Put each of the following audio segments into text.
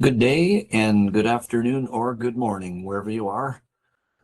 Good day and good afternoon or good morning, wherever you are.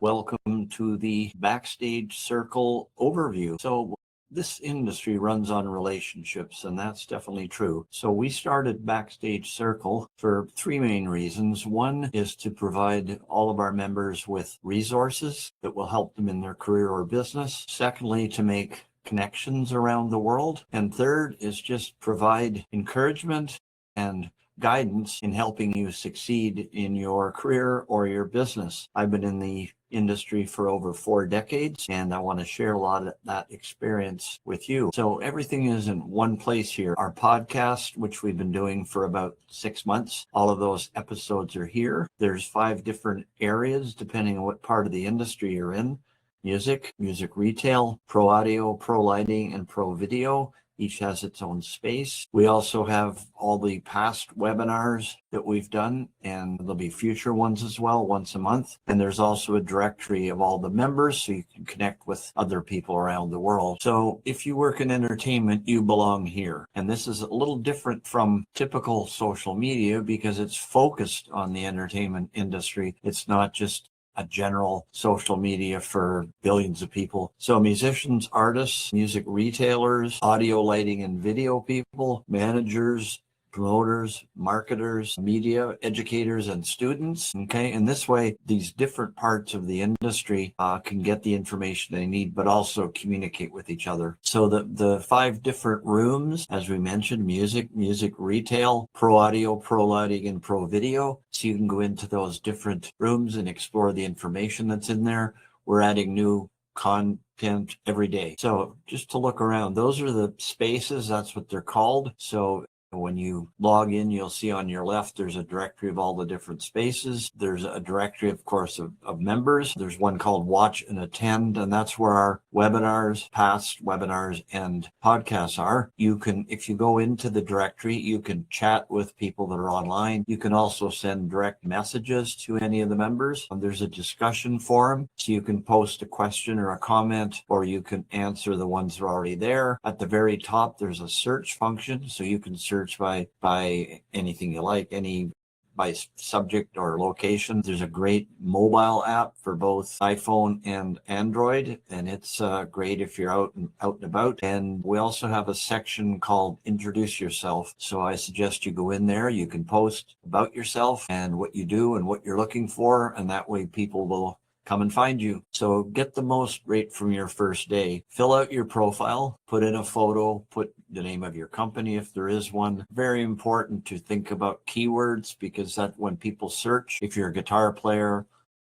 Welcome to the Backstage Circle overview. So this industry runs on relationships, and that's definitely true. So we started Backstage Circle for three main reasons. One is to provide all of our members with resources that will help them in their career or business. Secondly, to make connections around the world. And third is just provide encouragement and guidance in helping you succeed in your career or your business. I've been in the industry for over 4 decades, and I want to share a lot of that experience with you. So everything is in one place here. Our podcast, which we've been doing for about 6 months, all of those episodes are here. There's 5 different areas depending on what part of the industry you're in: music, music retail, pro audio, pro lighting, and pro video. Each has its own space. We also have all the past webinars that we've done, and there'll be future ones as well, once a month. And there's also a directory of all the members so you can connect with other people around the world. So if you work in entertainment, you belong here. And this is a little different from typical social media because it's focused on the entertainment industry. It's not just a general social media for billions of people. So musicians, artists, music retailers, audio, lighting, and video people, managers, promoters, marketers, media, educators, and students. Okay, and this way, these different parts of the industry can get the information they need, but also communicate with each other. So the 5 different rooms, as we mentioned: music, music retail, pro audio, pro lighting, and pro video. So you can go into those different rooms and explore the information that's in there. We're adding new content every day. So just to look around, those are the spaces. That's what they're called. So when you log in, you'll see on your left, there's a directory of all the different spaces. There's a directory, of course, of members. There's one called Watch and Attend, and that's where our webinars, past webinars, and podcasts are. You can, if you go into the directory, you can chat with people that are online. You can also send direct messages to any of the members. There's a discussion forum, so you can post a question or a comment, or you can answer the ones that are already there. At the very top, there's a search function, so you can search by anything you like, by subject or location. There's a great mobile app for both iPhone and Android, and it's great if you're out and about. And we also have a section called Introduce Yourself. So I suggest you go in there. You can post about yourself and what you do and what you're looking for, and that way people will come and find you. So get the most right from your first day. Fill out your profile, put in a photo, put the name of your company if there is one. Very important to think about keywords, because that when people search, if you're a guitar player,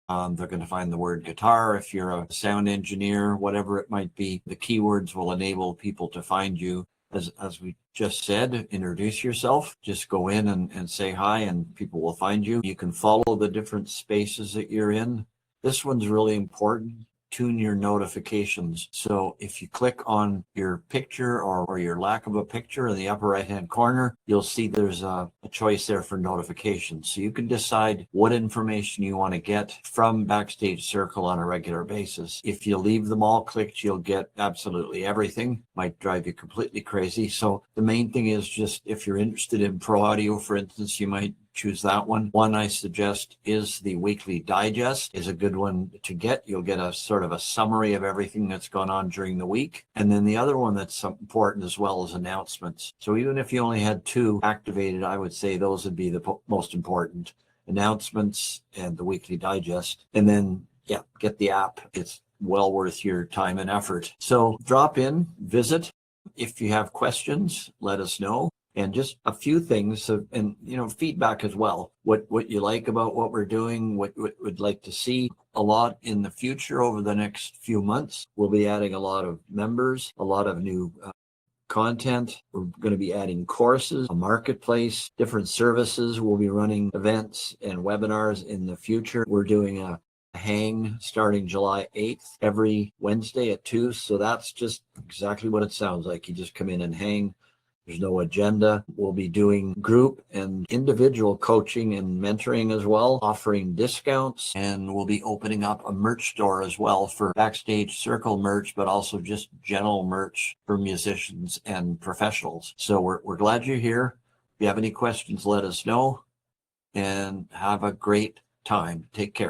they're going to find the word guitar. If you're a sound engineer, whatever it might be, the keywords will enable people to find you. As we just said, introduce yourself. Just go in and say hi, and people will find you. You can follow the different spaces that you're in. This one's really important. Tune your notifications. So if you click on your picture or your lack of a picture in the upper right-hand corner, you'll see there's a choice there for notifications. So you can decide what information you want to get from Backstage Circle on a regular basis. If you leave them all clicked, you'll get absolutely everything. Might drive you completely crazy. So the main thing is, just if you're interested in pro audio, for instance, you might choose that one. One I suggest is the weekly digest, is a good one to get. You'll get a sort of a summary of everything that's gone on during the week. And then the other one that's important as well is announcements. So even if you only had 2 activated, I would say those would be the most important: announcements and the weekly digest. And then, yeah, get the app. It's well worth your time and effort. So drop in, visit. If you have questions, let us know. And just a few things, and feedback as well. What you like about what we're doing, what would like to see a lot in the future over the next few months. We'll be adding a lot of members, a lot of new content. We're going to be adding courses, a marketplace, different services. We'll be running events and webinars in the future. We're doing a hang starting July 8th every Wednesday at 2. So that's just exactly what it sounds like. You just come in and hang. There's no agenda. We'll be doing group and individual coaching and mentoring as well, offering discounts, and we'll be opening up a merch store as well for Backstage Circle merch, but also just general merch for musicians and professionals. So we're glad you're here. If you have any questions, let us know. and have a great time. Take care.